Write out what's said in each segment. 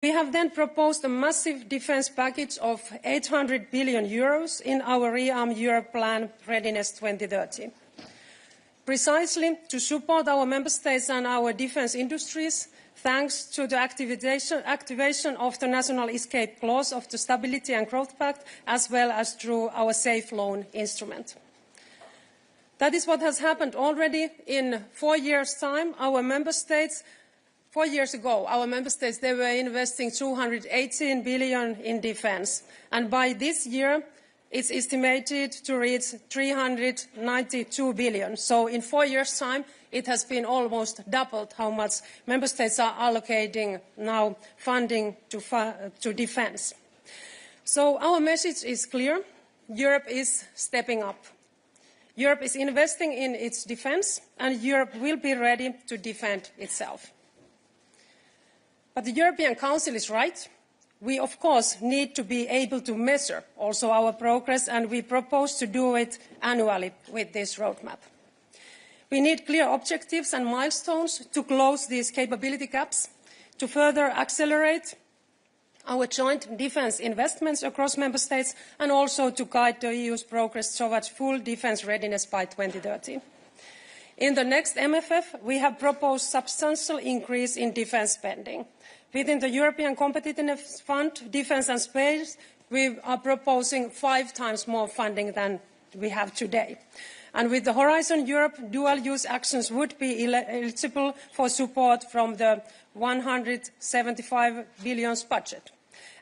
We have then proposed a massive defence package of €800 billion in our Rearm Europe plan Readiness 2030. Precisely to support our member states and our defence industries, thanks to the activation of the National Escape Clause of the Stability and Growth Pact, as well as through our Safe Loan instrument. That is what has happened already. In 4 years' time, our member states 4 years ago, our member states, they were investing €218 billion in defence. And by this year, it's estimated to reach €392 billion. So in 4 years' time, it has been almost doubled how much member states are allocating now funding to defence. So our message is clear. Europe is stepping up. Europe is investing in its defence, and Europe will be ready to defend itself. But the European Council is right. We, of course, need to be able to measure also our progress, and we propose to do it annually with this roadmap. We need clear objectives and milestones to close these capability gaps, to further accelerate our joint defence investments across member states, and also to guide the EU's progress towards full defence readiness by 2030. In the next MFF, we have proposed a substantial increase in defence spending. Within the European Competitiveness Fund, Defence and Space, we are proposing 5 times more funding than we have today. And with the Horizon Europe, dual-use actions would be eligible for support from the €175 billion budget.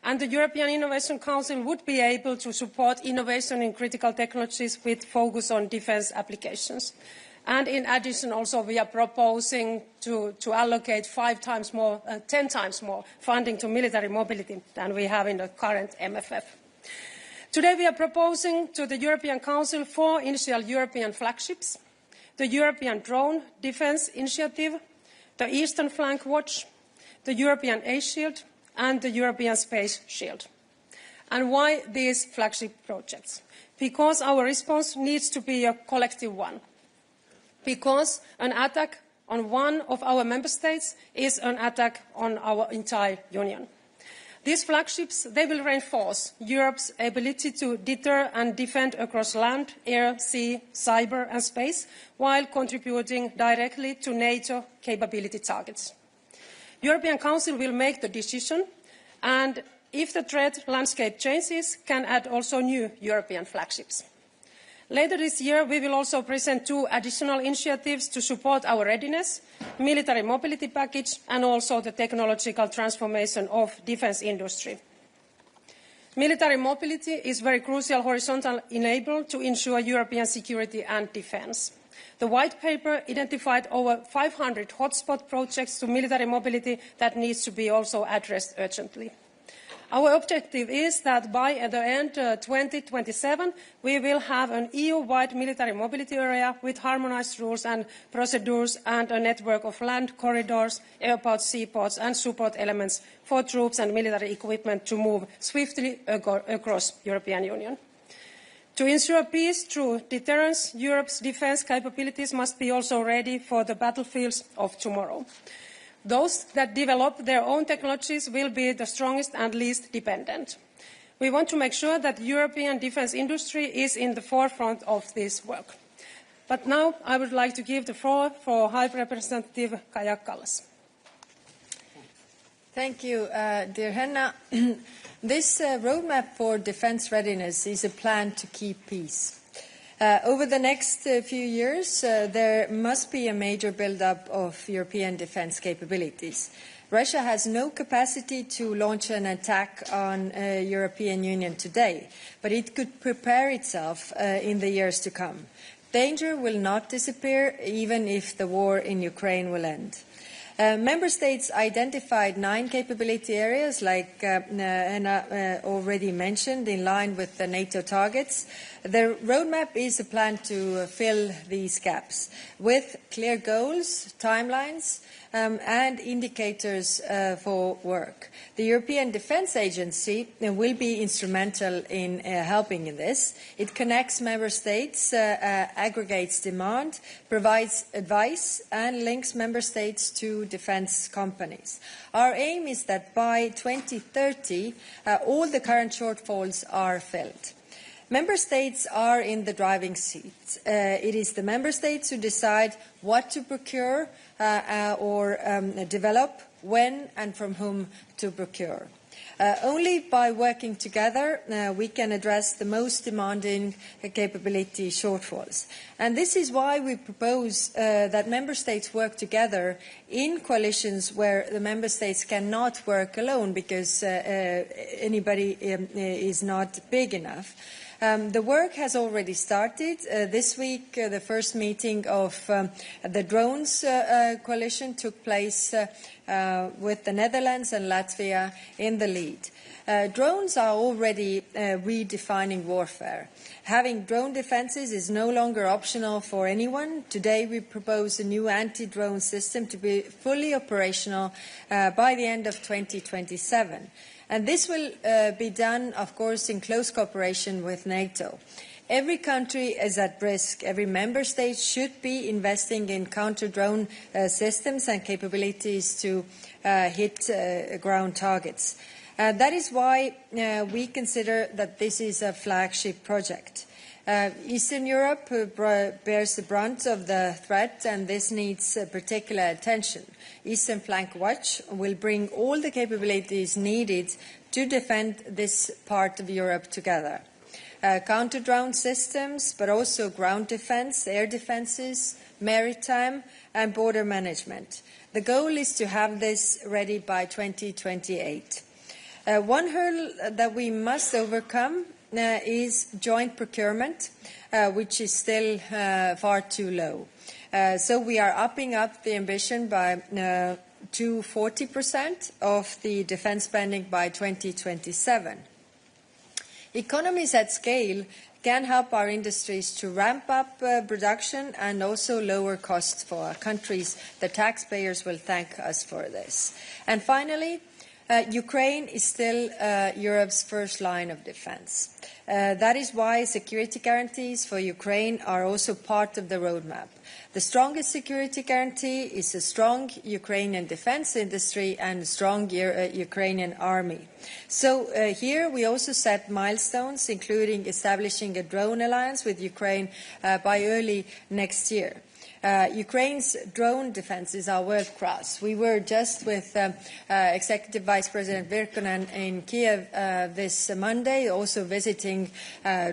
And the European Innovation Council would be able to support innovation in critical technologies with focus on defence applications. And in addition, also, we are proposing to allocate 10 times more funding to military mobility than we have in the current MFF. Today, we are proposing to the European Council 4 initial European flagships: the European Drone Defence Initiative, the Eastern Flank Watch, the European Air Shield, and the European Space Shield. And why these flagship projects? Because our response needs to be a collective one. Because an attack on one of our member states is an attack on our entire union. These flagships, they will reinforce Europe's ability to deter and defend across land, air, sea, cyber and space, while contributing directly to NATO capability targets. The European Council will make the decision, and if the threat landscape changes, can add also new European flagships. Later this year, we will also present 2 additional initiatives to support our readiness, military mobility package, and also the technological transformation of defence industry. Military mobility is a very crucial horizontal enabler to ensure European security and defence. The White Paper identified over 500 hotspot projects to military mobility that needs to be also addressed urgently. Our objective is that by the end of 2027, we will have an EU-wide military mobility area with harmonised rules and procedures and a network of land corridors, airports, seaports and support elements for troops and military equipment to move swiftly across the European Union. To ensure peace through deterrence, Europe's defence capabilities must be also ready for the battlefields of tomorrow. Those that develop their own technologies will be the strongest and least dependent. We want to make sure that the European defence industry is in the forefront of this work. But now I would like to give the floor for High Representative Kaja Kallas. Thank you, dear Henna. This roadmap for defence readiness is a plan to keep peace. Over the next few years, there must be a major build-up of European defence capabilities. Russia has no capacity to launch an attack on the European Union today, but it could prepare itself in the years to come. Danger will not disappear, even if the war in Ukraine will end. Member States identified 9 capability areas, like Henna already mentioned, in line with the NATO targets. The roadmap is a plan to fill these gaps with clear goals, timelines, and indicators for work. The European Defence Agency will be instrumental in helping in this. It connects member states, aggregates demand, provides advice and links member states to defence companies. Our aim is that by 2030 all the current shortfalls are filled. Member states are in the driving seat. It is the member states who decide what to procure or develop, when and from whom to procure. Only by working together we can address the most demanding capability shortfalls. And this is why we propose that member states work together in coalitions where the member states cannot work alone because anybody is not big enough. The work has already started. This week, the first meeting of the drones coalition took place with the Netherlands and Latvia in the lead. Drones are already redefining warfare. Having drone defences is no longer optional for anyone. Today we propose a new anti-drone system to be fully operational by the end of 2027. And this will be done, of course, in close cooperation with NATO. Every country is at risk. Every member state should be investing in counter-drone systems and capabilities to hit ground targets. That is why we consider that this is a flagship project. Eastern Europe bears the brunt of the threat, and this needs particular attention. Eastern Flank Watch will bring all the capabilities needed to defend this part of Europe together. Counter-drone systems, but also ground defence, air defences, maritime and border management. The goal is to have this ready by 2028. One hurdle that we must overcome is joint procurement, which is still far too low. So we are upping up the ambition by to 40% of the defence spending by 2027. Economies at scale can help our industries to ramp up production and also lower costs for our countries. The taxpayers will thank us for this. And finally, Ukraine is still Europe's first line of defence. That is why security guarantees for Ukraine are also part of the roadmap. The strongest security guarantee is a strong Ukrainian defence industry and a strong Ukrainian army. So here we also set milestones, including establishing a drone alliance with Ukraine by early next year. Ukraine's drone defences are world-class. We were just with Executive Vice President Virkkunen in Kiev this Monday, also visiting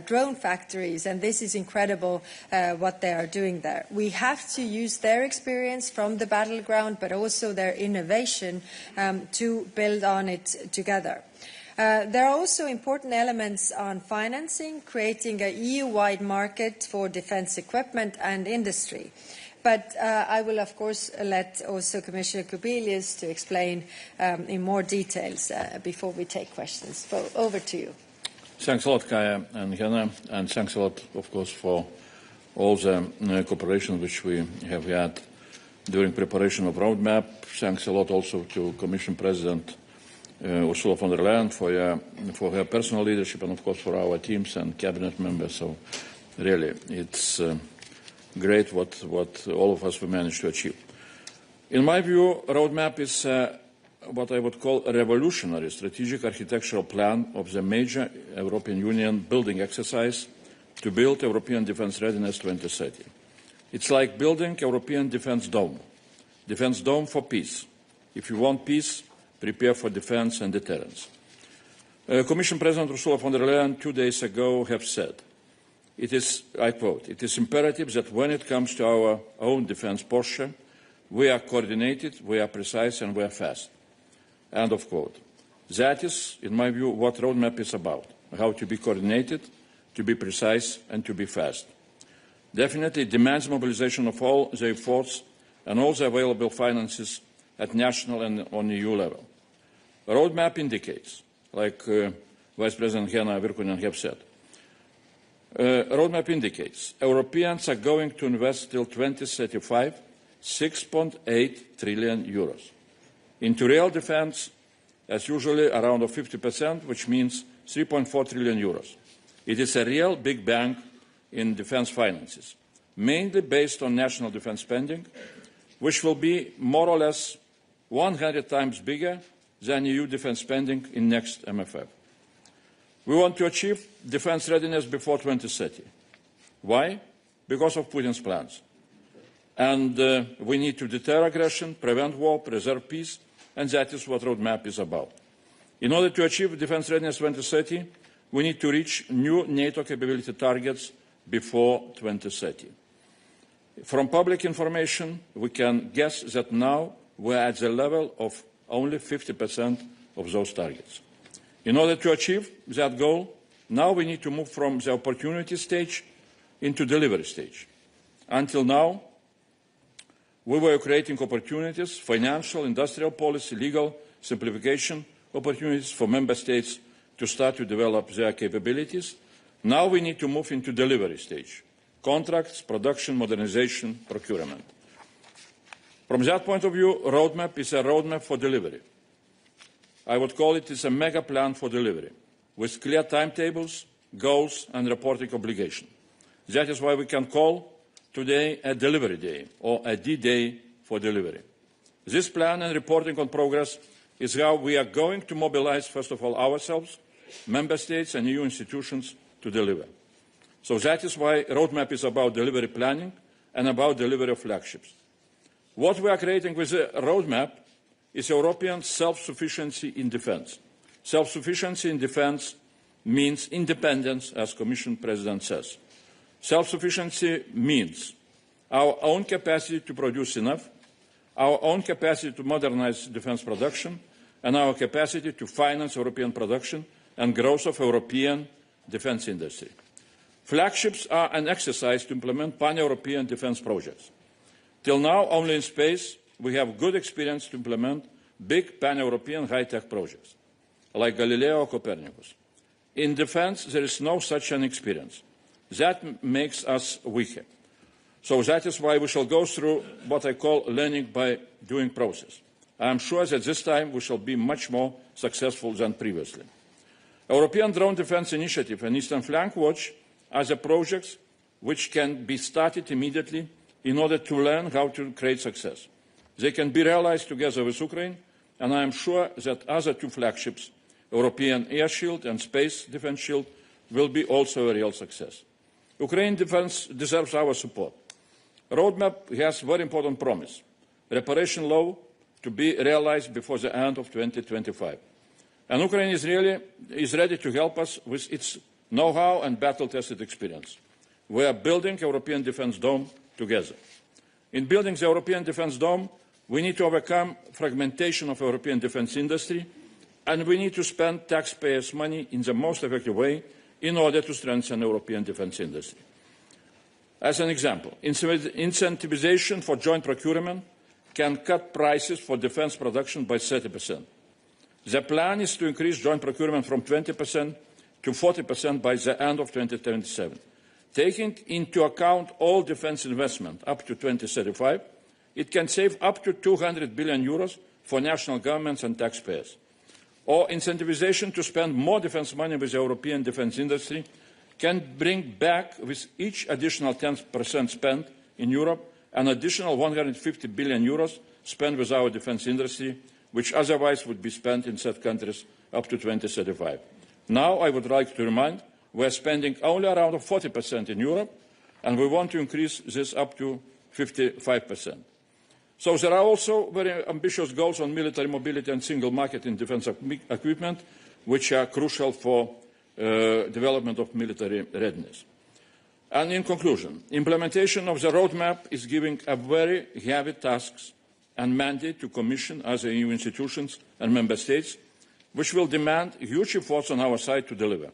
drone factories, and this is incredible what they are doing there. We have to use their experience from the battleground, but also their innovation to build on it together. There are also important elements on financing, creating an EU-wide market for defence equipment and industry. But I will, of course, let also Commissioner Kubilius to explain in more details before we take questions. So over to you. Thanks a lot, Kaja and Henna, and thanks a lot, of course, for all the cooperation which we have had during preparation of roadmap. Thanks a lot also to Commission President Ursula von der Leyen for her personal leadership, and of course for our teams and cabinet members. So really, it's great what all of us we managed to achieve. In my view, roadmap is what I would call a revolutionary strategic architectural plan of the major European Union building exercise to build European Defence Readiness 2030. It's like building European defence dome for peace. If you want peace, prepare for defence and deterrence. Commission President Ursula von der Leyen 2 days ago have said, it is, I quote, "It is imperative that when it comes to our own defence posture, we are coordinated, we are precise and we are fast." End of quote. That is, in my view, what roadmap is about, how to be coordinated, to be precise and to be fast. Definitely it demands mobilization of all the efforts and all the available finances at national and on EU level. The roadmap indicates, like Vice President Henna Virkkunen have said, roadmap indicates Europeans are going to invest till 2035 6.8 trillion euros. Into real defense, as usually, around 50%, which means 3.4 trillion euros. It is a real big bang in defense finances, mainly based on national defense spending, which will be more or less 100 times bigger than EU defense spending in next MFF. We want to achieve defense readiness before 2030. Why? Because of Putin's plans. And we need to deter aggression, prevent war, preserve peace, and that is what the roadmap is about. In order to achieve defense readiness 2030, we need to reach new NATO capability targets before 2030. From public information, we can guess that now we are at the level of only 50% of those targets. In order to achieve that goal, now we need to move from the opportunity stage into delivery stage. Until now, we were creating opportunities, financial, industrial policy, legal, simplification opportunities for member states to start to develop their capabilities. Now we need to move into delivery stage: contracts, production, modernization, procurement. From that point of view, roadmap is a roadmap for delivery. I would call it a mega plan for delivery, with clear timetables, goals, and reporting obligation. That is why we can call today a delivery day, or a D-Day for delivery. This plan and reporting on progress is how we are going to mobilize, first of all, ourselves, member states and EU institutions to deliver. So that is why roadmap is about delivery planning and about delivery of flagships. What we are creating with the roadmap is European self-sufficiency in defense. Self-sufficiency in defense means independence, as Commission President says. Self-sufficiency means our own capacity to produce enough, our own capacity to modernize defense production, and our capacity to finance European production and growth of European defense industry. Flagships are an exercise to implement pan-European defense projects. Till now, only in space, we have good experience to implement big pan-European high-tech projects, like Galileo or Copernicus. In defense, there is no such an experience. That makes us weaker. So that is why we shall go through what I call learning by doing process. I am sure that this time we shall be much more successful than previously. European Drone Defence Initiative and Eastern Flank Watch are the projects which can be started immediately in order to learn how to create success. They can be realized together with Ukraine, and I am sure that other two flagships, European Air Shield and Space Defence Shield, will be also a real success. Ukraine defence deserves our support. The roadmap has a very important promise: reparation law to be realized before the end of 2025. And Ukraine is ready to help us with its know-how and battle-tested experience. We are building European Defence Dome together. In building the European Defence Dome, we need to overcome fragmentation of European defence industry, and we need to spend taxpayers' money in the most effective way in order to strengthen European defence industry. As an example, incentivization for joint procurement can cut prices for defence production by 30%. The plan is to increase joint procurement from 20% to 40% by the end of 2027. Taking into account all defence investment up to 2035, it can save up to 200 billion euros for national governments and taxpayers. Or incentivization to spend more defence money with the European defence industry can bring back, with each additional 10% spent in Europe, an additional 150 billion euros spent with our defence industry, which otherwise would be spent in third countries up to 2035. Now, I would like to remind, we are spending only around 40% in Europe, and we want to increase this up to 55%. So there are also very ambitious goals on military mobility and single market in defence equipment, which are crucial for development of military readiness. And in conclusion, implementation of the roadmap is giving a very heavy tasks and mandate to Commission, other EU institutions and Member States, which will demand huge efforts on our side to deliver.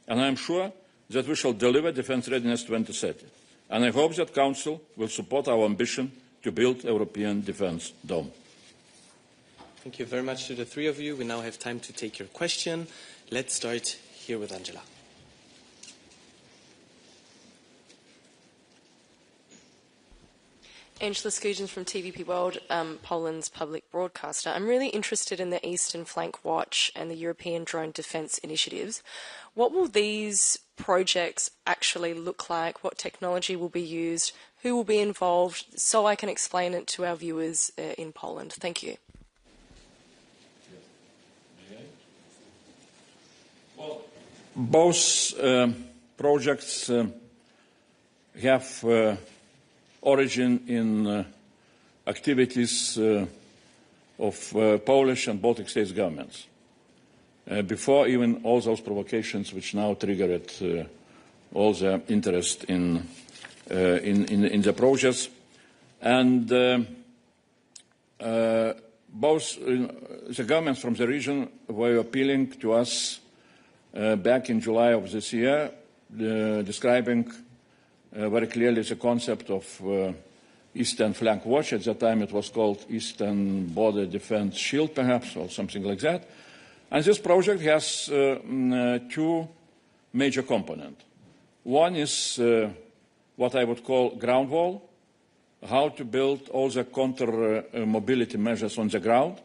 And I am sure that we shall deliver Defence Readiness 2030. And I hope that Council will support our ambition to build European Defence Dome. Thank you very much to the three of you. We now have time to take your question. Let's start here with Angela. Angela Skujins from TVP World, Poland's public broadcaster. I'm really interested in the Eastern Flank Watch and the European Drone Defence Initiatives. What will these projects actually look like? What technology will be used? Who will be involved? So I can explain it to our viewers in Poland. Thank you. Well, both projects have origin in activities of Polish and Baltic states governments. Before even all those provocations which now triggered all the interest in the projects. And both the governments from the region were appealing to us back in July of this year, describing very clearly the concept of Eastern Flank Watch. At that time it was called Eastern Border Defense Shield, perhaps, or something like that. And this project has two major components. One is what I would call ground wall, how to build all the counter-mobility measures on the ground,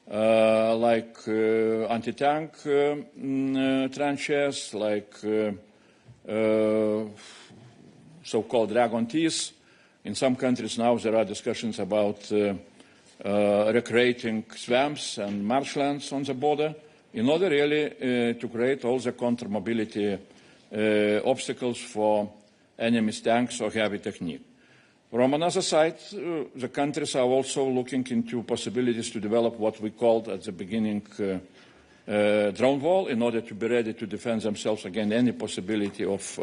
like anti-tank trenches, like so-called Dragon Ts. In some countries now there are discussions about recreating swamps and marshlands on the border in order really to create all the counter-mobility obstacles for enemy's tanks or heavy technique. From another side, the countries are also looking into possibilities to develop what we called at the beginning drone wall in order to be ready to defend themselves against any possibility of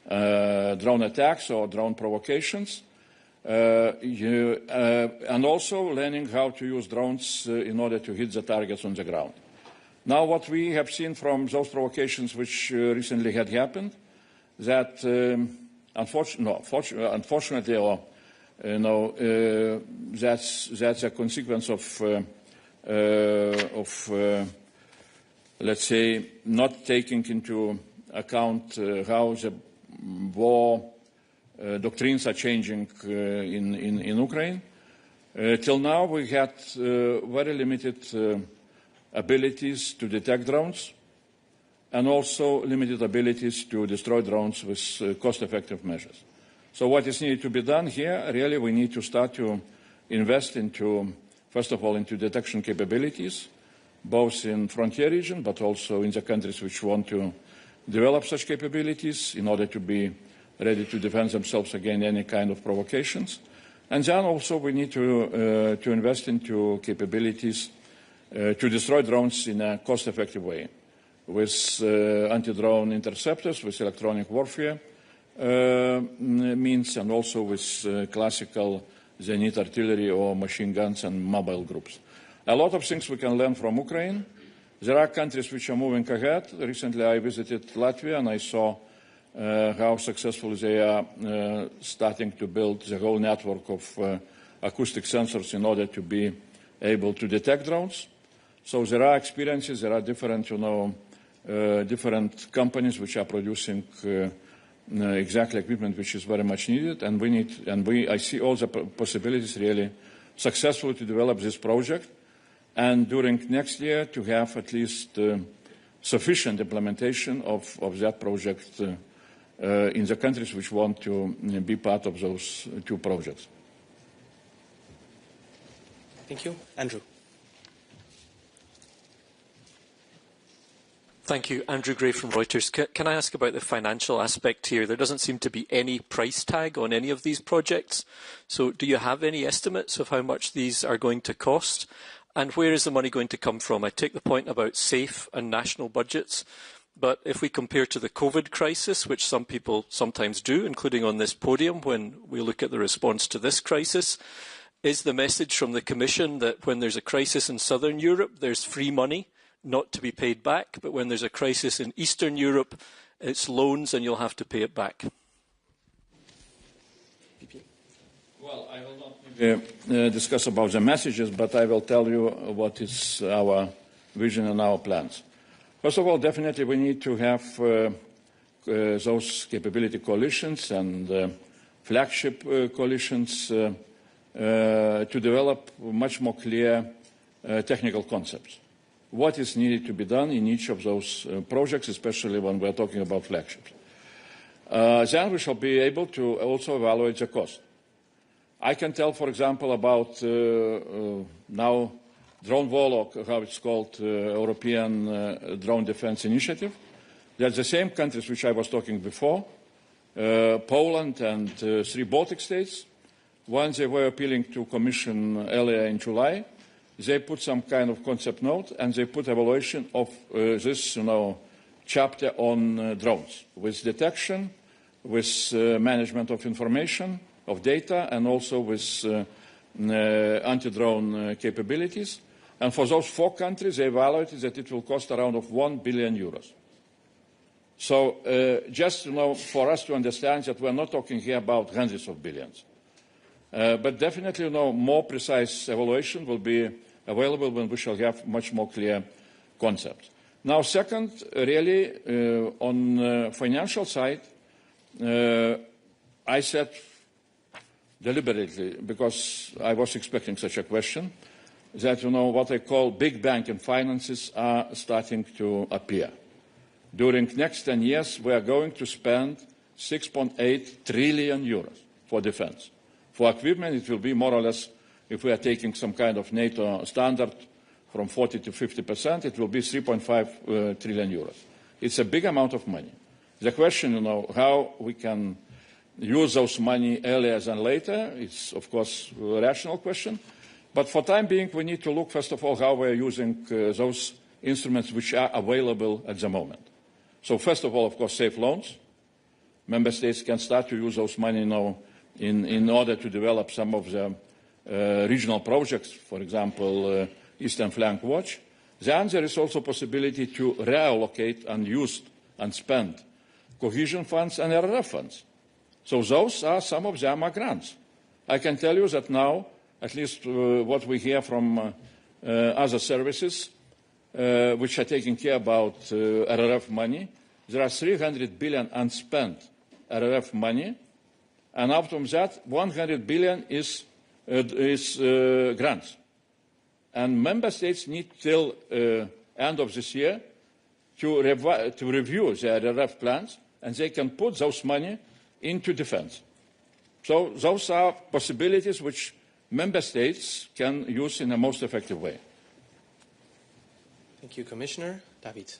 drone attacks or drone provocations. And also learning how to use drones in order to hit the targets on the ground. Now what we have seen from those provocations which recently had happened, that unfortunately, or that's a consequence of let's say, not taking into account how the war doctrines are changing in Ukraine. Till now, we had very limited abilities to detect drones, and also limited abilities to destroy drones with cost-effective measures. So what is needed to be done here, really we need to start to invest into, first of all, into detection capabilities, both in frontier region, but also in the countries which want to develop such capabilities in order to be ready to defend themselves against any kind of provocations. And then also we need to invest into capabilities to destroy drones in a cost-effective way, with anti-drone interceptors, with electronic warfare means, and also with classical Zenit artillery or machine guns and mobile groups. A lot of things we can learn from Ukraine. There are countries which are moving ahead. Recently I visited Latvia and I saw how successful they are starting to build the whole network of acoustic sensors in order to be able to detect drones. So there are experiences, there are different, different companies which are producing exactly equipment which is very much needed, and I see all the possibilities really successfully to develop this project, and during next year to have at least sufficient implementation of that project in the countries which want to be part of those two projects. Thank you. Andrew. Thank you. Andrew Gray from Reuters. Can I ask about the financial aspect here? There doesn't seem to be any price tag on any of these projects. So do you have any estimates of how much these are going to cost? And where is the money going to come from? I take the point about safe and national budgets. But if we compare to the COVID crisis, which some people sometimes do, including on this podium, when we look at the response to this crisis, is the message from the Commission that when there's a crisis in Southern Europe, there's free money not to be paid back, but when there's a crisis in Eastern Europe, it's loans and you'll have to pay it back? Well, I will not discuss about the messages, but I will tell you what is our vision and our plans. First of all, definitely we need to have those capability coalitions, and flagship coalitions to develop much more clear technical concepts. What is needed to be done in each of those projects, especially when we're talking about flagships. Then we shall be able to also evaluate the cost. I can tell, for example, about now drone wall, or how it's called, European Drone Defense Initiative. That the same countries which I was talking before, Poland and 3 Baltic states, when they were appealing to Commission earlier in July, they put some kind of concept note and they put evaluation of this, chapter on drones, with detection, with management of information, of data, and also with anti-drone capabilities. And for those 4 countries, they evaluated that it will cost around of 1 billion euros. So just for us to understand that we're not talking here about hundreds of billions. But definitely, more precise evaluation will be available when we shall have much more clear concepts. Now, second, really, on financial side, I said deliberately, because I was expecting such a question, that, what I call big bank and finances are starting to appear. During next 10 years, we are going to spend 6.8 trillion euros for defense. For equipment, it will be more or less, if we are taking some kind of NATO standard from 40 to 50%, it will be 3.5 trillion euros. It's a big amount of money. The question, how we can use those money earlier than later, it's, of course, a rational question. But for time being, we need to look, first of all, how we're using those instruments which are available at the moment. So first of all, of course, safe loans. Member states can start to use those money now in order to develop some of the regional projects, for example, Eastern Flank Watch. Then there is also possibility to reallocate unused and spent cohesion funds and RRF funds. So those are, some of them are grants. I can tell you that now, at least what we hear from other services, which are taking care about RRF money, there are 300 billion unspent RRF money, and out of that, 100 billion is grants. And member states need till end of this year to review their RRF plans, and they can put those money into defense. So those are possibilities which member states can use in a most effective way. Thank you, Commissioner. David.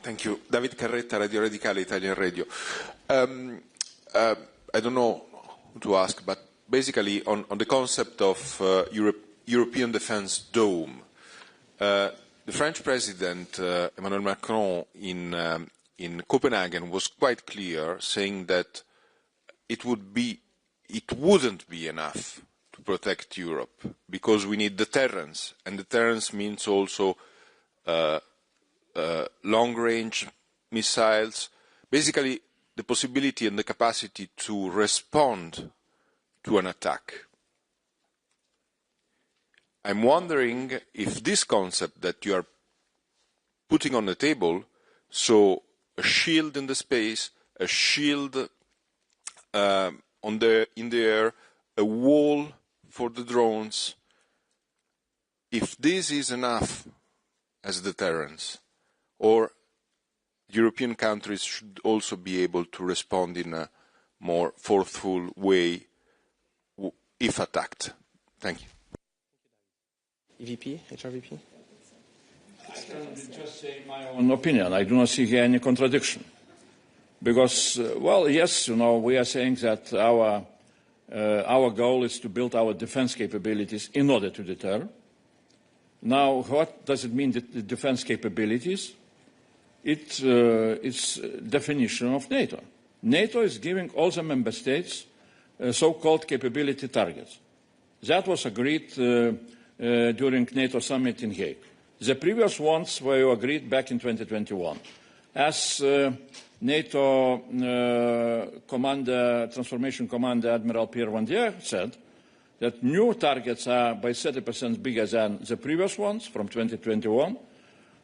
Thank you. David Carretta, Radio Radicale, Italian Radio. I don't know who to ask, but basically on the concept of European Defence Dome, the French President, Emmanuel Macron, in Copenhagen was quite clear, saying that it wouldn't be enough to protect Europe, because we need deterrence, and deterrence means also long-range missiles, basically the possibility and the capacity to respond to an attack. I'm wondering if this concept that you are putting on the table, so a shield in the space, a shield in the air, a wall for the drones, if this is enough as deterrence, or European countries should also be able to respond in a more forceful way if attacked. Thank you. EVP, HRVP. I can just say my own opinion. I do not see here any contradiction. Because, well, yes, we are saying that our goal is to build our defense capabilities in order to deter. Now, what does it mean, the defense capabilities? It's definition of NATO. NATO is giving all the member states so-called capability targets. That was agreed during NATO summit in Hague. The previous ones were agreed back in 2021. As NATO Transformation Commander Admiral Pierre Vandier said, that new targets are by 30% bigger than the previous ones from 2021,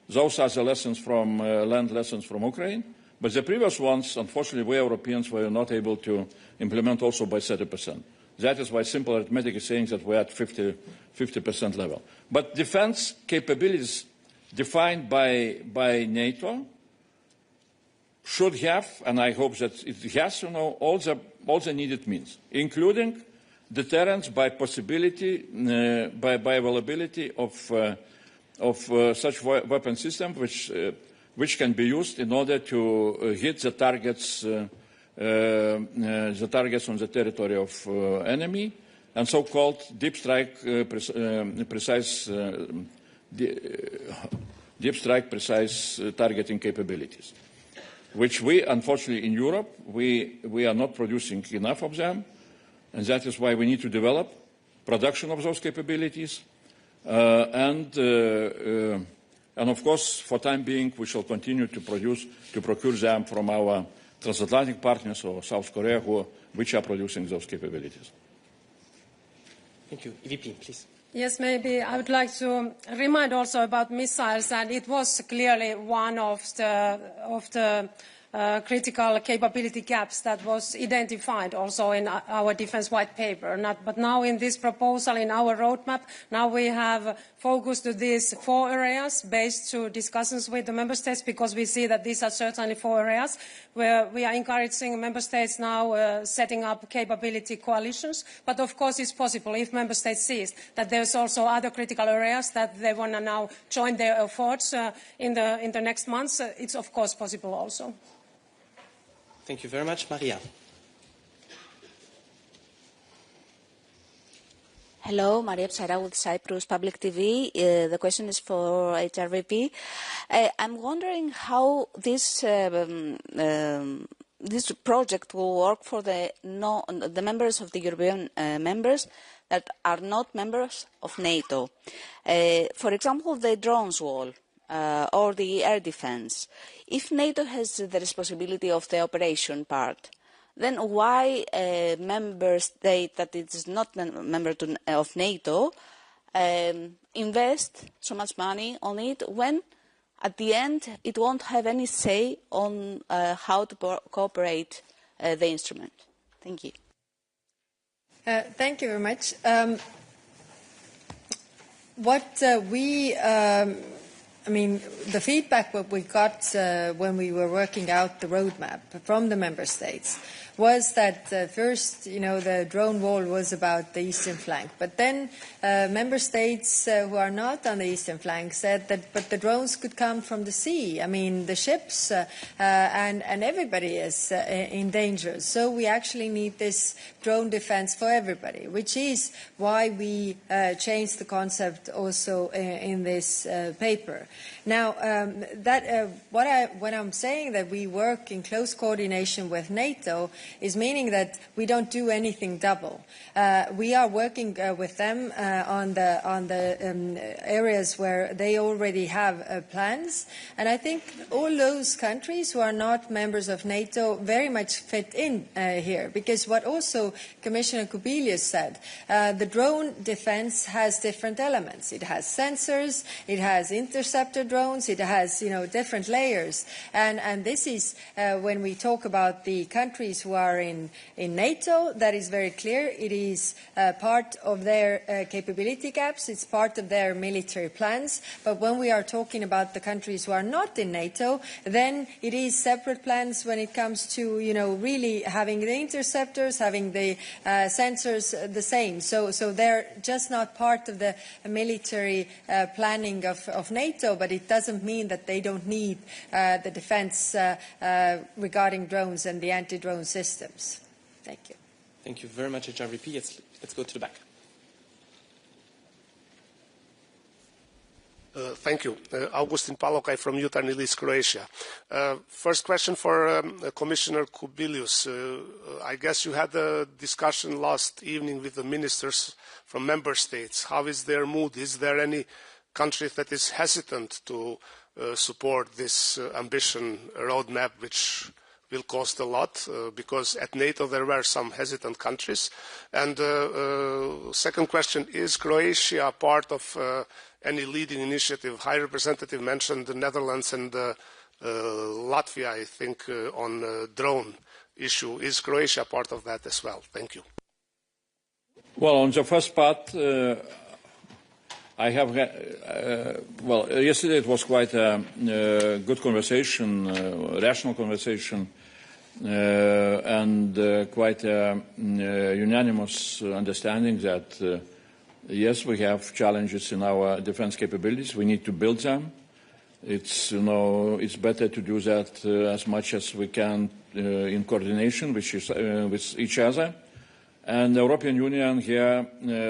Those are the lessons from land lessons from Ukraine. But the previous ones, unfortunately, we Europeans were not able to implement also by 30%. That is why simple arithmetic is saying that we're at 50% level. But defense capabilities defined by NATO should have, and I hope that it has, all the needed means, including deterrence by possibility, by availability of such weapon system which can be used in order to hit the targets on the territory of enemy, and so-called deep strike precise targeting capabilities, which we, unfortunately, in Europe, we are not producing enough of them, and that is why we need to develop production of those capabilities. And of course, for time being, we shall continue to procure them from our transatlantic partners or South Korea, which are producing those capabilities. Thank you. EVP, please. Yes, maybe I would like to remind also about missiles, and it was clearly one of the critical capability gaps that was identified also in our defense white paper. But now in this proposal, in our roadmap, now we have focused to these 4 areas based on discussions with the member states, because we see that these are certainly 4 areas where we are encouraging member states now setting up capability coalitions. But of course it's possible if member states see that there's also other critical areas that they want to now join their efforts in the next months. It's of course possible also. Thank you very much. Maria. Hello, Maria Psara with Cyprus Public TV. The question is for HRVP. I'm wondering how this project will work for the members of the European members that are not members of NATO. For example, the drones wall. Or the air defense. If NATO has the responsibility of the operation part, then why a member state that is not a member of NATO invest so much money on it when at the end it won't have any say on how to cooperate the instrument? Thank you. Thank you very much. I mean, the feedback that we got when we were working out the roadmap from the member states was that first, the drone wall was about the eastern flank. But then member states who are not on the eastern flank said that, but the drones could come from the sea. I mean, the ships and everybody is in danger. So we actually need this drone defense for everybody, which is why we changed the concept also in this paper. Now, when I'm saying that we work in close coordination with NATO is meaning that we don't do anything double. We are working with them on the areas where they already have plans, and I think all those countries who are not members of NATO very much fit in here, because what also Commissioner Kubilius said, the drone defense has different elements. It has sensors, it has interceptor drones, it has different layers, and this is when we talk about the countries who are in NATO, that is very clear. It is part of their capability gaps, it's part of their military plans. But when we are talking about the countries who are not in NATO, then it is separate plans when it comes to really having the interceptors, having the sensors the same. So they're just not part of the military planning of NATO, but it doesn't mean that they don't need the defense regarding drones and the anti-drone systems. Thank you. Thank you very much, HRVP. Let's go to the back. Thank you. Augustin Palokaj from Jutarnij, Croatia. First question for Commissioner Kubilius. I guess you had a discussion last evening with the ministers from member states. How is their mood? Is there any country that is hesitant to support this ambition roadmap, which will cost a lot because at NATO there were some hesitant countries. And second question, is Croatia part of any leading initiative? High Representative mentioned the Netherlands and Latvia, I think, on drone issue. Is Croatia part of that as well? Thank you. Well, on the first part, I have, yesterday it was quite a good conversation, rational conversation, and quite a unanimous understanding that, yes, we have challenges in our defense capabilities. We need to build them. It's, it's better to do that as much as we can in coordination with each other. And the European Union here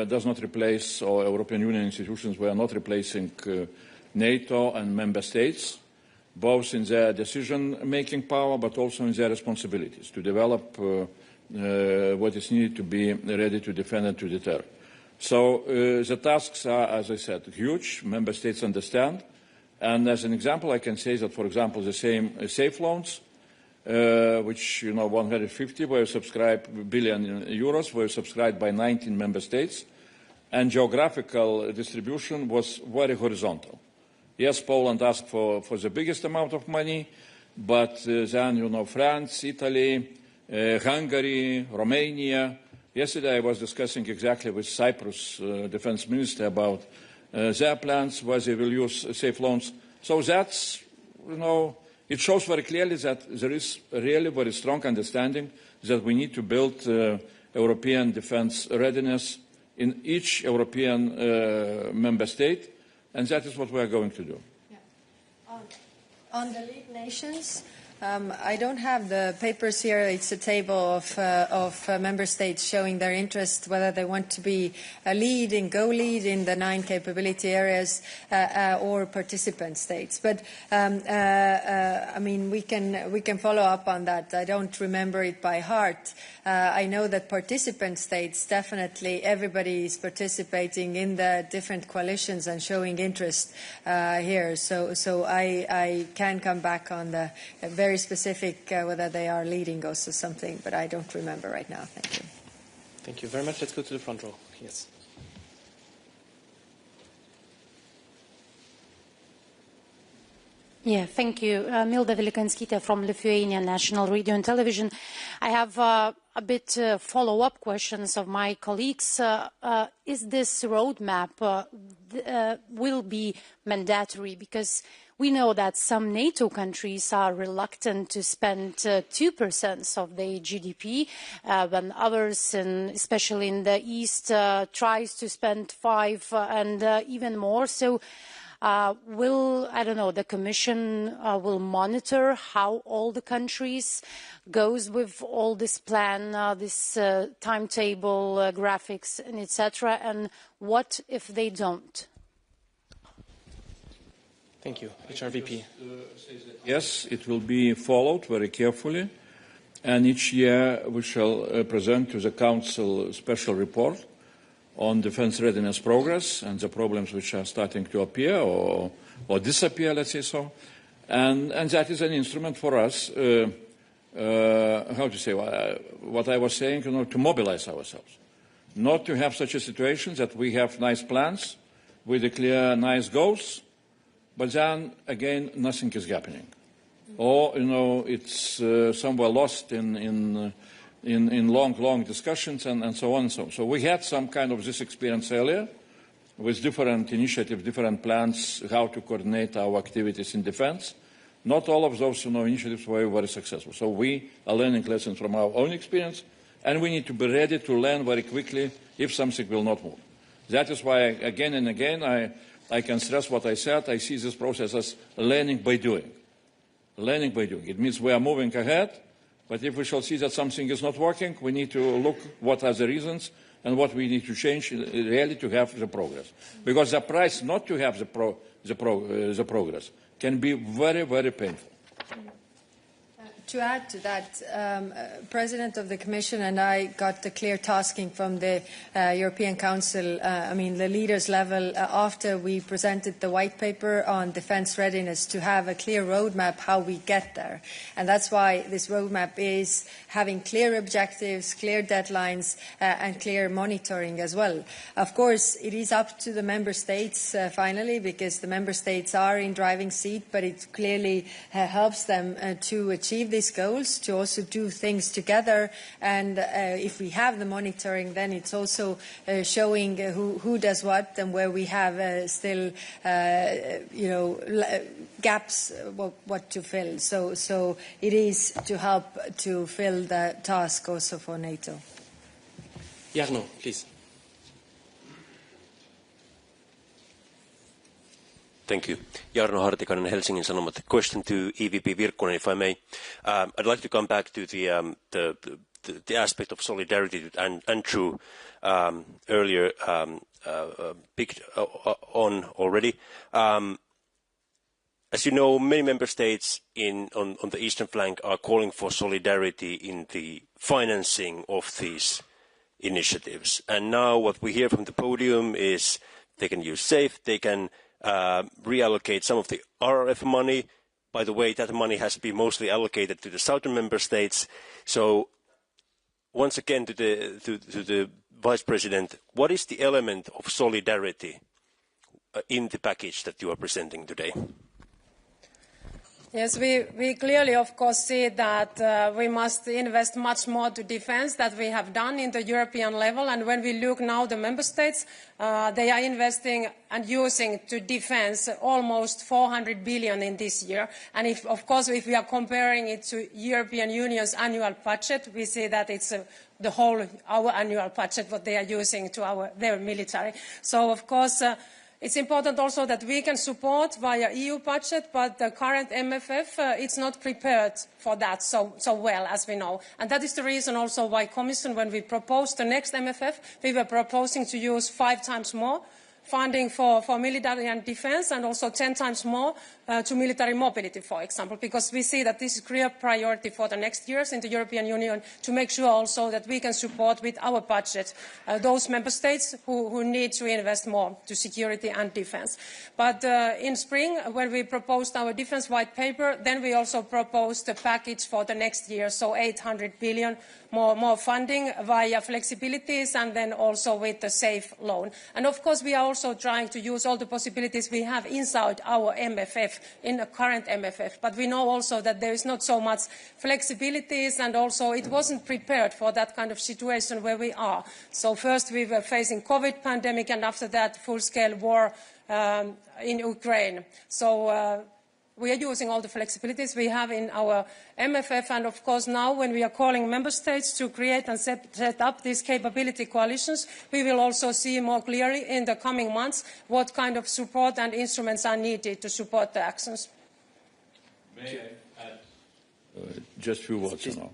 does not replace, or European Union institutions were not replacing NATO and member states, both in their decision-making power, but also in their responsibilities to develop what is needed to be ready to defend and to deter. So the tasks are, as I said, huge. Member states understand. And as an example, I can say that, for example, the same safe loans, which, 150 were subscribed, billion euros were subscribed by 19 member states, and geographical distribution was very horizontal. Yes, Poland asked for the biggest amount of money, but then, France, Italy, Hungary, Romania. Yesterday I was discussing exactly with Cyprus defense minister about their plans, where they will use safe loans. So that's, it shows very clearly that there is really very strong understanding that we need to build European defense readiness in each European member state, and that is what we are going to do. Yeah. On the lead nations, I don't have the papers here. It's a table of member states showing their interest, whether they want to be a lead in the 9 capability areas or participant states. But I mean, we can follow up on that. I don't remember it by heart. I know that participant states, definitely everybody is participating in the different coalitions and showing interest here. So I can come back on the very specific whether they are leading us or something, but I don't remember right now. Thank you. Thank you very much. Let's go to the front row. Yes. Yeah, thank you. Milda Velikanskite from Lithuania National Radio and Television. I have a bit follow-up questions of my colleagues. Is this roadmap will be mandatory? Because we know that some NATO countries are reluctant to spend 2% of their GDP, when others, especially in the East, tries to spend 5% and even more. So the Commission will monitor how all the countries goes with all this plan, this timetable, graphics, and etc. And what if they don't? Thank you. HRVP. Yes, it will be followed very carefully, and each year we shall present to the Council a special report on defense readiness progress and the problems which are starting to appear or disappear, let's say so. And that is an instrument for us, what I was saying, to mobilize ourselves. Not to have such a situation that we have nice plans, we declare nice goals, but then, again, nothing is happening. Or, it's somewhere lost in long discussions and so on and so on. So we had some kind of this experience earlier with different initiatives, different plans, how to coordinate our activities in defense. Not all of those initiatives were very successful. So we are learning lessons from our own experience, and we need to be ready to learn very quickly if something will not move. That is why, again and again, I can stress what I said. I see this process as learning by doing. Learning by doing. It means we are moving ahead, but if we shall see that something is not working, we need to look what are the reasons and what we need to change really to have the progress. Because the price not to have the progress can be very, very painful. To add to that, President of the Commission and I got the clear tasking from the European Council, the leaders level, after we presented the white paper on defence readiness, to have a clear roadmap how we get there. And that's why this roadmap is having clear objectives, clear deadlines, and clear monitoring as well. Of course, it is up to the Member States finally, because the Member States are in driving seat, but it clearly helps them to achieve these goals, to also do things together. And if we have the monitoring, then it's also showing who does what and where we have still, gaps, what to fill. So it is to help to fill the task also for NATO. Jarno, please. Thank you. Jarno Hartikainen, Helsingin Sanomat. Question to EVP Virkkunen, if I may. I'd like to come back to the aspect of solidarity that Andrew earlier picked on already. As you know, many member states on the eastern flank are calling for solidarity in the financing of these initiatives. And now what we hear from the podium is they can use SAFE, they can reallocate some of the RRF money. By the way, that money has been mostly allocated to the southern member states. So once again to the Vice President, what is the element of solidarity in the package that you are presenting today? Yes, we clearly, of course, see that we must invest much more to defence than we have done in the European level. And when we look now the member states, they are investing and using to defence almost 400 billion in this year. And of course, if we are comparing it to European Union's annual budget, we see that it's the whole our annual budget what they are using to their military. So of course. It's important also that we can support via EU budget, but the current MFF, it's not prepared for that so well, as we know. And that is the reason also why Commission, when we proposed the next MFF, we were proposing to use 5 times more funding for military and defence, and also 10 times more to military mobility, for example, because we see that this is a clear priority for the next years in the European Union to make sure also that we can support with our budget those member states who need to invest more to security and defence. But in spring, when we proposed our defence white paper, then we also proposed a package for the next year, so 800 billion more funding via flexibilities, and then also with the SAFE loan. And of course, we are also trying to use all the possibilities we have inside our MFF, in the current MFF. But we know also that there is not so much flexibilities, and also it wasn't prepared for that kind of situation where we are. So first we were facing COVID pandemic, and after that full-scale war in Ukraine. So we are using all the flexibilities we have in our MFF, and of course now when we are calling member states to create and set up these capability coalitions, we will also see more clearly in the coming months what kind of support and instruments are needed to support the actions. May I add just a few words now?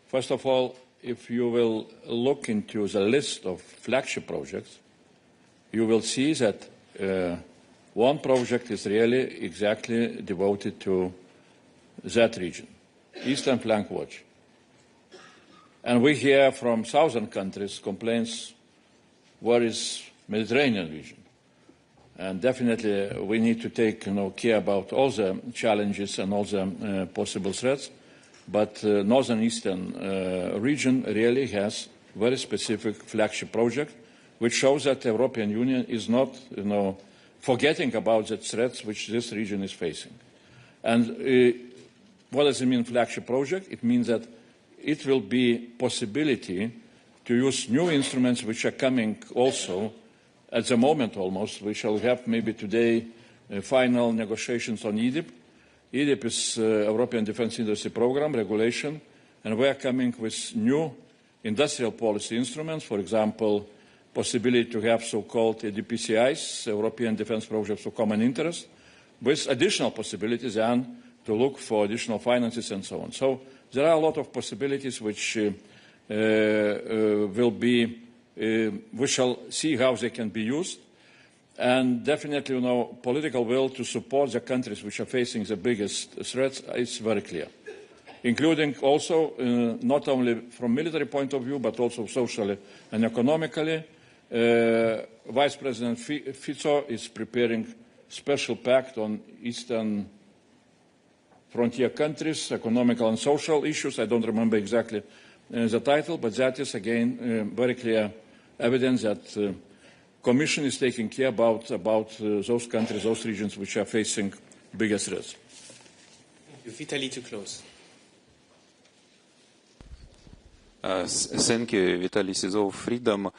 First of all, if you will look into the list of flagship projects, you will see that one project is really exactly devoted to that region, Eastern Flank Watch. And we hear from southern countries complaints, where is Mediterranean region? And definitely we need to take care about all the challenges and all the possible threats. But Northern Eastern region really has very specific flagship project, which shows that the European Union is not, forgetting about the threats which this region is facing. And what does it mean, flagship project? It means that it will be possibility to use new instruments which are coming also at the moment almost. We shall have maybe today final negotiations on EDIP. EDIP is European Defence Industry Programme regulation, and we are coming with new industrial policy instruments, for example, possibility to have so-called DPCIs, European Defence Projects of Common Interest, with additional possibilities and to look for additional finances and so on. So there are a lot of possibilities which will be, we shall see how they can be used. And definitely, political will to support the countries which are facing the biggest threats is very clear. including also not only from military point of view, but also socially and economically. Vice President Fico is preparing special pact on Eastern frontier countries, economical and social issues. I don't remember exactly the title, but that is again very clear evidence that Commission is taking care about those countries, those regions which are facing bigger threats. Vitaly to close. Thank you, Vitaly Sizov, Freedom.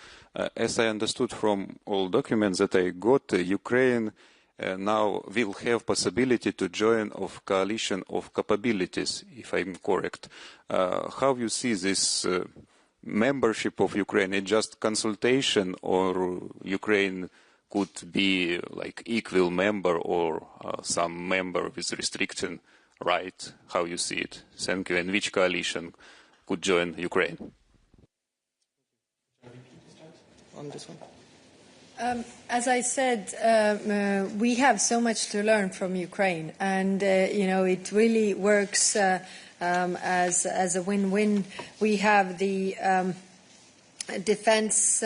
As I understood from all documents that I got, Ukraine now will have possibility to join of coalition of capabilities, if I'm correct. How you see this membership of Ukraine? Is just consultation, or Ukraine could be like equal member or some member with restriction right? How you see it? Thank you. And which coalition could join Ukraine? On this one. As I said, we have so much to learn from Ukraine, and it really works as a win-win. We have the defense.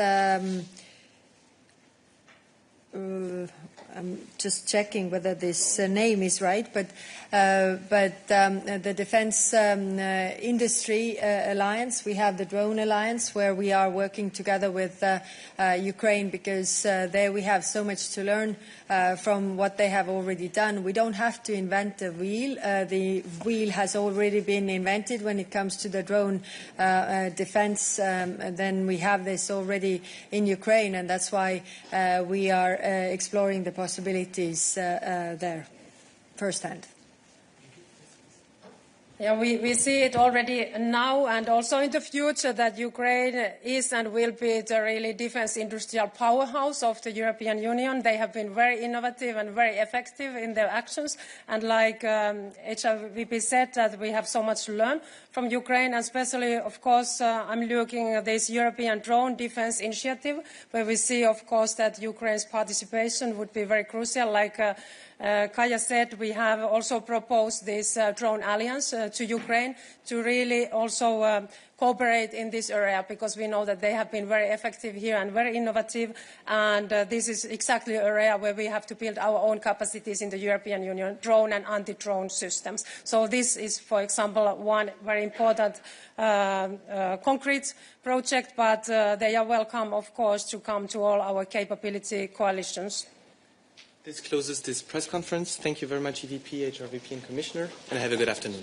I'm just checking whether this name is right, but the Defense Industry Alliance. We have the Drone Alliance, where we are working together with Ukraine, because there we have so much to learn from what they have already done. We don't have to invent the wheel. The wheel has already been invented when it comes to the drone defense. Then we have this already in Ukraine, and that's why we are exploring the possibilities there firsthand. Yeah, we see it already now and also in the future that Ukraine is and will be the really defense industrial powerhouse of the European Union. They have been very innovative and very effective in their actions. And like HRVP said, that we have so much to learn from Ukraine, and especially, of course, I'm looking at this European drone defense initiative, where we see, of course, that Ukraine's participation would be very crucial. Like Kaja said, we have also proposed this drone alliance to Ukraine to really also cooperate in this area, because we know that they have been very effective here and very innovative, and this is exactly an area where we have to build our own capacities in the European Union, drone and anti-drone systems. So this is, for example, one very important concrete project, but they are welcome, of course, to come to all our capability coalitions. This closes this press conference. Thank you very much, EVP, HRVP, and Commissioner, and have a good afternoon.